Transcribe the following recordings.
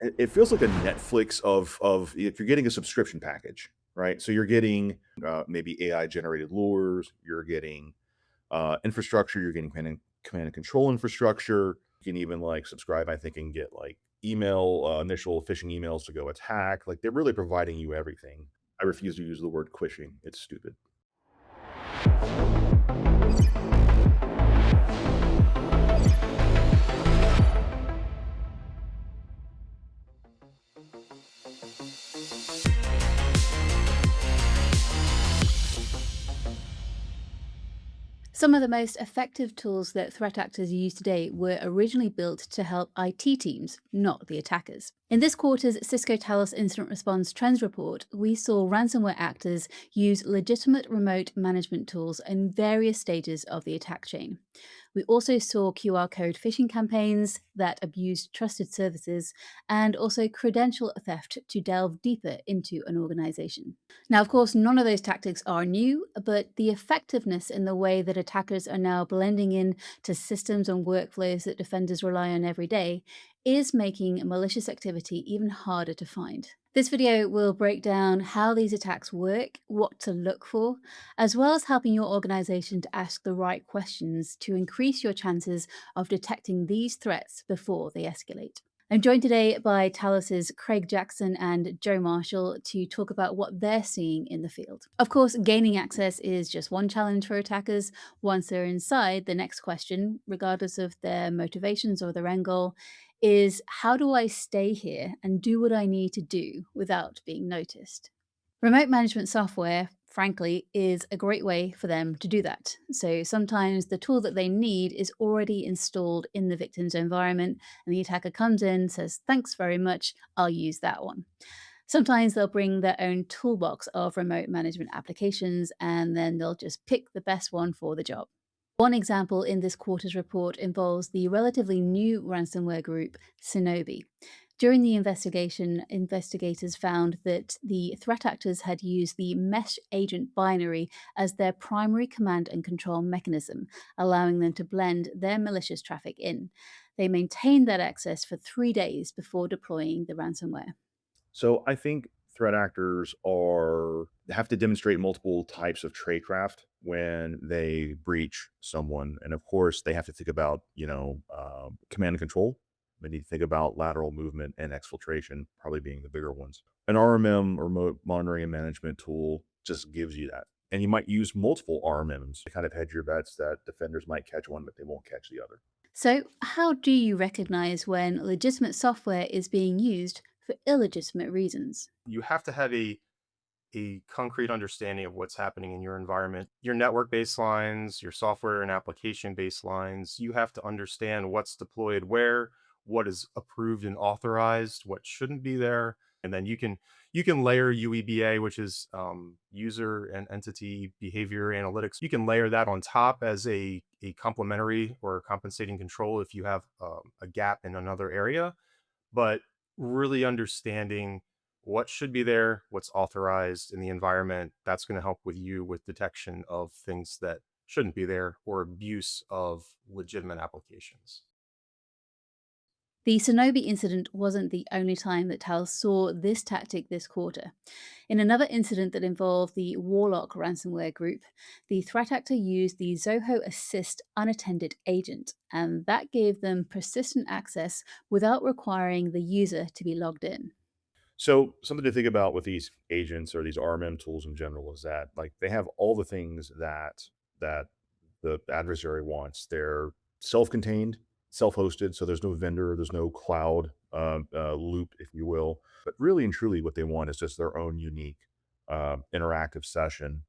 It feels like a Netflix of if you're getting a subscription package, right? So you're getting maybe AI generated lures, you're getting infrastructure, you're getting command and control infrastructure. You can even like subscribe, I think, and get like email initial phishing emails to go attack. Like they're really providing you everything. I refuse to use the word quishing. It's stupid. Some of the most effective tools that threat actors use today were originally built to help IT teams, not the attackers. In this quarter's Cisco Talos Incident Response Trends report, we saw ransomware actors use legitimate remote management tools in various stages of the attack chain. We also saw QR code phishing campaigns that abused trusted services and also credential theft to delve deeper into an organization. Now, of course, none of those tactics are new, but the effectiveness in the way that attackers are now blending in to systems and workflows that defenders rely on every day is making malicious activity even harder to find. This video will break down how these attacks work, what to look for, as well as helping your organization to ask the right questions to increase your chances of detecting these threats before they escalate. I'm joined today by Talos's Craig Jackson and Joe Marshall to talk about what they're seeing in the field. Of course, gaining access is just one challenge for attackers. Once they're inside, the next question, regardless of their motivations or their end goal, is how do I stay here and do what I need to do without being noticed? Remote management software, frankly, is a great way for them to do that. So sometimes the tool that they need is already installed in the victim's environment, and the attacker comes in, says, "Thanks very much, I'll use that one." Sometimes they'll bring their own toolbox of remote management applications, and then they'll just pick the best one for the job. One example in this quarter's report involves the relatively new ransomware group, Shinobi. During the investigation, investigators found that the threat actors had used the mesh agent binary as their primary command and control mechanism, allowing them to blend their malicious traffic in. They maintained that access for 3 days before deploying the ransomware. So I think threat actors are have to demonstrate multiple types of tradecraft when they breach someone, and of course they have to think about command and control. They need to think about lateral movement and exfiltration, probably being the bigger ones. An RMM, remote monitoring and management tool, just gives you that. And you might use multiple RMMs to kind of hedge your bets that defenders might catch one, but they won't catch the other. So, how do you recognize when legitimate software is being used for illegitimate reasons? You have to have a concrete understanding of what's happening in your environment, your network baselines, your software and application baselines. You have to understand what's deployed where, what is approved and authorized, what shouldn't be there, and then you can layer UEBA, which is user and entity behavior analytics. You can layer that on top as a complementary or compensating control if you have a gap in another area, but really understanding what should be there, what's authorized in the environment, that's going to help with you with detection of things that shouldn't be there or abuse of legitimate applications. The Sonobi incident wasn't the only time that Tal saw this tactic this quarter. In another incident that involved the Warlock ransomware group, the threat actor used the Zoho Assist unattended agent, and that gave them persistent access without requiring the user to be logged in. So something to think about with these agents or these RMM tools in general is that like they have all the things that the adversary wants. They're self-contained, self-hosted, so there's no vendor, there's no cloud loop, if you will. But really and truly, what they want is just their own unique interactive session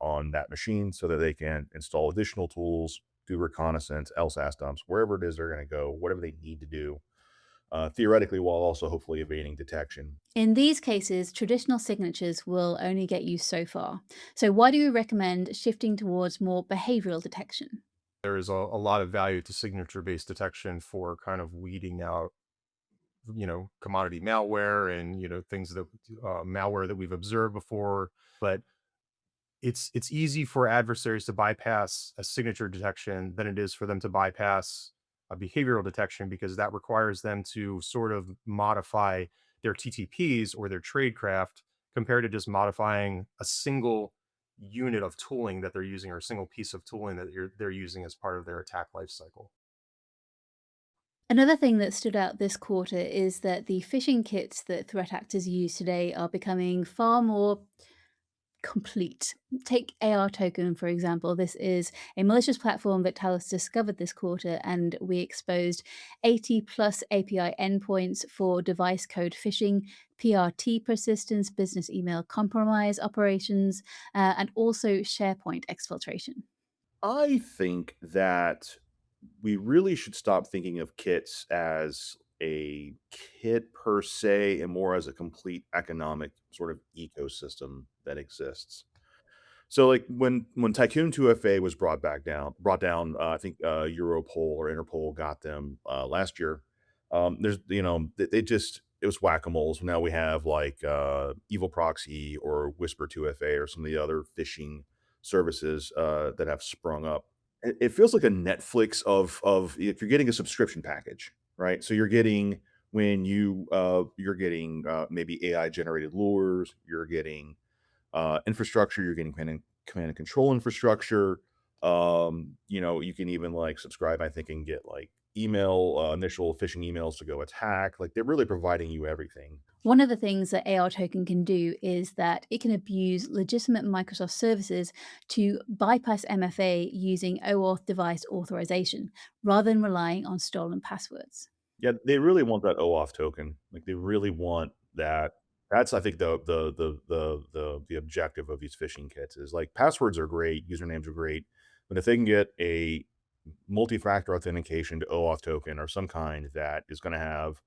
on that machine, so that they can install additional tools, do reconnaissance, LSAS dumps, wherever it is they're going to go, whatever they need to do theoretically, while also hopefully evading detection. In these cases, traditional signatures will only get you so far. So, why do you recommend shifting towards more behavioral detection? There is a lot of value to signature based detection for kind of weeding out, commodity malware and, things that malware that we've observed before. But it's easy for adversaries to bypass a signature detection than it is for them to bypass behavioral detection, because that requires them to sort of modify their TTPs or their tradecraft compared to just modifying a single unit of tooling that they're using, or a single piece of tooling that they're using as part of their attack lifecycle. Another thing that stood out this quarter is that the phishing kits that threat actors use today are becoming far more complete. Take AR Token, for example. This is a malicious platform that Talos discovered this quarter, and we exposed 80 plus API endpoints for device code phishing, PRT persistence, business email compromise operations, and also SharePoint exfiltration. I think that we really should stop thinking of kits as a kit per se and more as a complete economic sort of ecosystem that exists. So like when Tycoon 2FA was brought down, I think Europol or Interpol got them last year. There's they just it was whack-a-moles. Now we have like Evil Proxy or Whisper 2FA or some of the other phishing services that have sprung up. It feels like a Netflix of if you're getting a subscription package, right? So you're getting when you're getting maybe AI generated lures, you're getting infrastructure, you're getting command and control infrastructure. You can even like subscribe, I think, and get like email initial phishing emails to go attack. Like they're really providing you everything. One of the things that AR Token can do is that it can abuse legitimate Microsoft services to bypass MFA using OAuth device authorization rather than relying on stolen passwords. Yeah, they really want that OAuth token. Like they really want that. That's I think the objective of these phishing kits is like passwords are great, usernames are great, but if they can get a multi-factor authentication to OAuth token or some kind that is going to have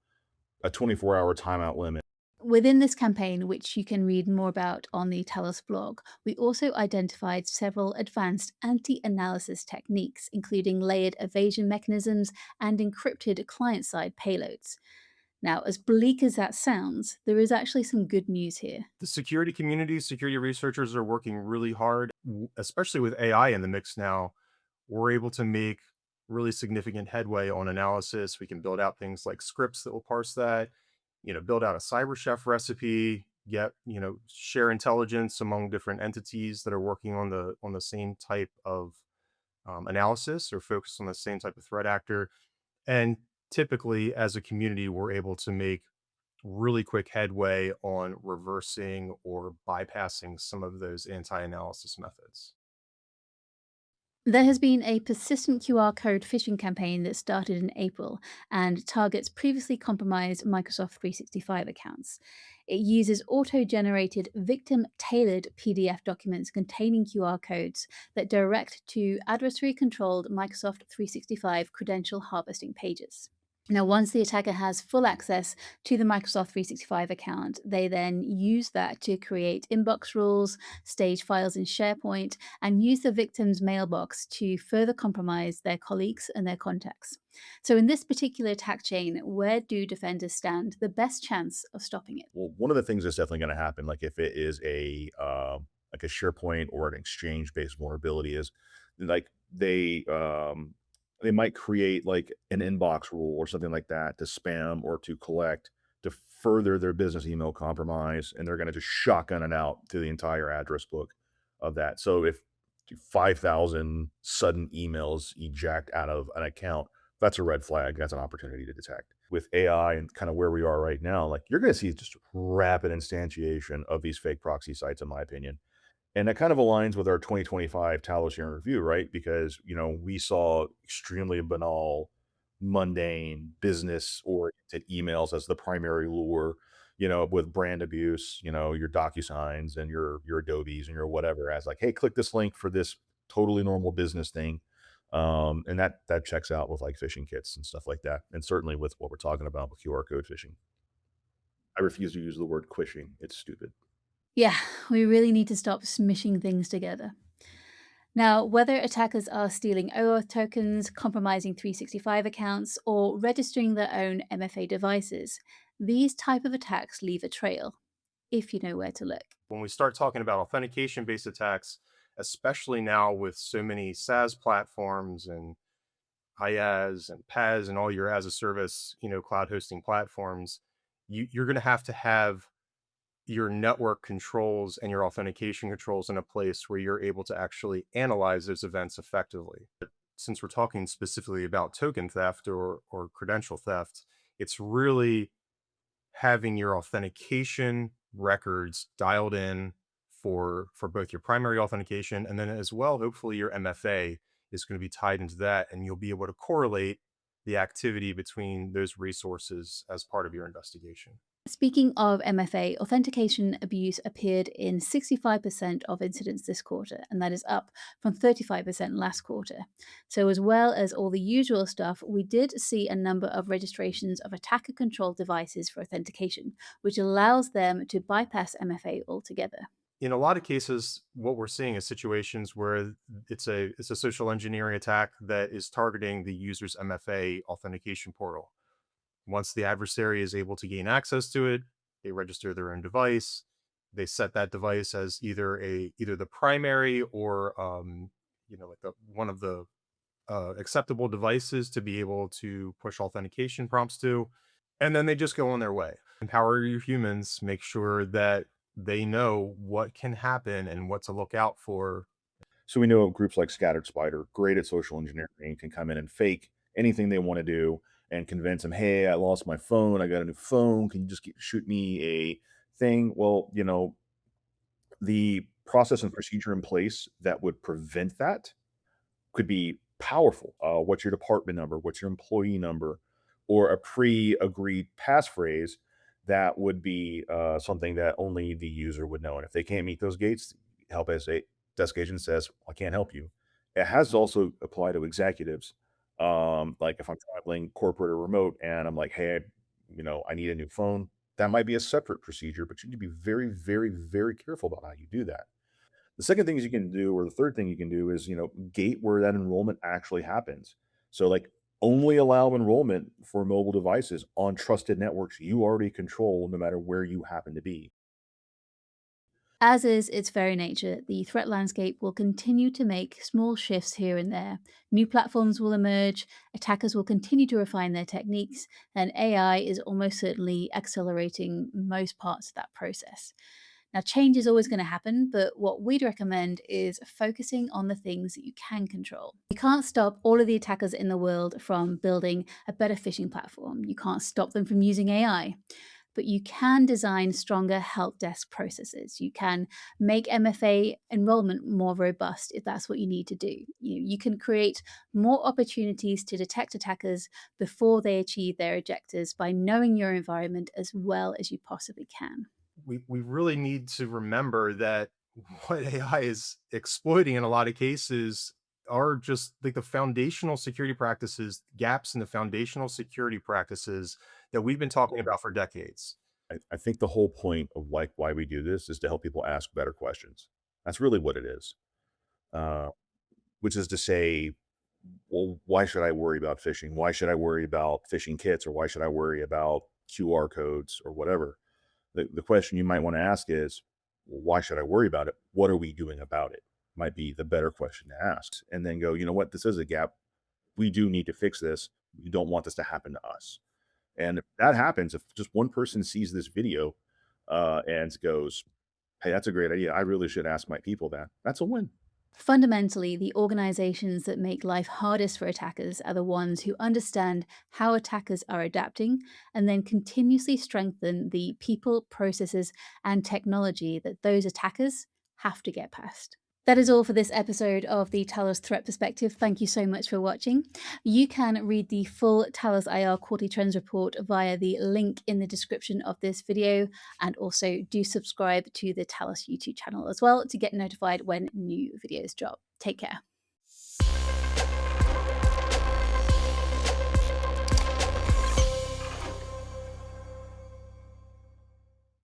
a 24-hour timeout limit. Within this campaign, which you can read more about on the Talos blog, we also identified several advanced anti analysis techniques, including layered evasion mechanisms and encrypted client side payloads. Now, as bleak as that sounds, there is actually some good news here. The security community, security researchers are working really hard, especially with AI in the mix now. We're able to make really significant headway on analysis. We can build out things like scripts that will parse that, build out a cyber chef recipe, share intelligence among different entities that are working on the same type of analysis or focused on the same type of threat actor. And typically, as a community, we're able to make really quick headway on reversing or bypassing some of those anti-analysis methods. There has been a persistent QR code phishing campaign that started in April and targets previously compromised Microsoft 365 accounts. It uses auto generated, victim tailored PDF documents containing QR codes that direct to adversary controlled Microsoft 365 credential harvesting pages. Now, once the attacker has full access to the Microsoft 365 account, they then use that to create inbox rules, stage files in SharePoint, and use the victim's mailbox to further compromise their colleagues and their contacts. So, in this particular attack chain, where do defenders stand the best chance of stopping it? Well, one of the things that's definitely going to happen, like if it is like a SharePoint or an exchange based vulnerability, is like they might create like an inbox rule or something like that to spam or to collect to further their business email compromise, and they're going to just shotgun it out to the entire address book of that. So if 5,000 sudden emails eject out of an account, that's a red flag. That's an opportunity to detect. With AI and kind of where we are right now, like you're going to see just rapid instantiation of these fake proxy sites, in my opinion. And that kind of aligns with our 2025 Talos Year in Review, right? Because, we saw extremely banal, mundane, business-oriented emails as the primary lure, with brand abuse, your DocuSigns and your Adobes and your whatever as like, "Hey, click this link for this totally normal business thing." And that checks out with, like, phishing kits and stuff like that, and certainly with what we're talking about with QR code phishing. I refuse to use the word quishing. It's stupid. Yeah, we really need to stop smishing things together. Now, whether attackers are stealing OAuth tokens, compromising 365 accounts, or registering their own MFA devices, these type of attacks leave a trail, if you know where to look. When we start talking about authentication based attacks, especially now with so many SaaS platforms and IaaS and PaaS and all your as a service, cloud hosting platforms, you're going to have your network controls and your authentication controls in a place where you're able to actually analyze those events effectively. But since we're talking specifically about token theft or credential theft, it's really having your authentication records dialed in for both your primary authentication and then as well hopefully your MFA is going to be tied into that, and you'll be able to correlate the activity between those resources as part of your investigation. Speaking of MFA, authentication abuse appeared in 65% of incidents this quarter, and that is up from 35% last quarter. So, as well as all the usual stuff, we did see a number of registrations of attacker controlled devices for authentication, which allows them to bypass MFA altogether. In a lot of cases, what we're seeing is situations where it's a social engineering attack that is targeting the user's MFA authentication portal. Once the adversary is able to gain access to it, they register their own device. They set that device as either the primary or like the one of the acceptable devices to be able to push authentication prompts to, and then they just go on their way. Empower your humans, make sure that they know what can happen and what to look out for. So we know groups like Scattered Spider, great at social engineering, can come in and fake anything they want to do and convince them, hey, I lost my phone. I got a new phone. Can you just shoot me a thing? Well, the process and procedure in place that would prevent that could be powerful. What's your department number? What's your employee number? Or a pre-agreed passphrase that would be something that only the user would know. And if they can't meet those gates, help as a desk agent says, I can't help you. It has also applied to executives. Like if I'm traveling corporate or remote and I'm like, hey, I need a new phone. That might be a separate procedure, but you need to be very, very, very careful about how you do that. The second things you can do, or the third thing you can do is, gate where that enrollment actually happens. So, like, only allow enrollment for mobile devices on trusted networks you already control, no matter where you happen to be. As is its very nature, the threat landscape will continue to make small shifts here and there. New platforms will emerge, attackers will continue to refine their techniques, and AI is almost certainly accelerating most parts of that process. Now, change is always going to happen, but what we'd recommend is focusing on the things that you can control. You can't stop all of the attackers in the world from building a better phishing platform. You can't stop them from using AI, but you can design stronger help desk processes. You can make MFA enrollment more robust if that's what you need to do. You can create more opportunities to detect attackers before they achieve their objectives by knowing your environment as well as you possibly can. We really need to remember that what AI is exploiting in a lot of cases are just like the foundational security practices, gaps in the foundational security practices that we've been talking about for decades. I think the whole point of like why we do this is to help people ask better questions. That's really what it is. Uh, which is to say, well, why should I worry about phishing? Why should I worry about phishing kits, or why should I worry about QR codes or whatever? The question you might want to ask is, well, why should I worry about it? What are we doing about it? Might be the better question to ask. And then go, you know what? This is a gap. We do need to fix this. We don't want this to happen to us. And if that happens, if just one person sees this video and goes, hey, that's a great idea. I really should ask my people that. That's a win. Fundamentally, the organizations that make life hardest for attackers are the ones who understand how attackers are adapting and then continuously strengthen the people, processes, and technology that those attackers have to get past. That is all for this episode of the Talos Threat Perspective. Thank you so much for watching. You can read the full Talos IR Quarterly Trends Report via the link in the description of this video, and also do subscribe to the Talos YouTube channel as well to get notified when new videos drop. Take care.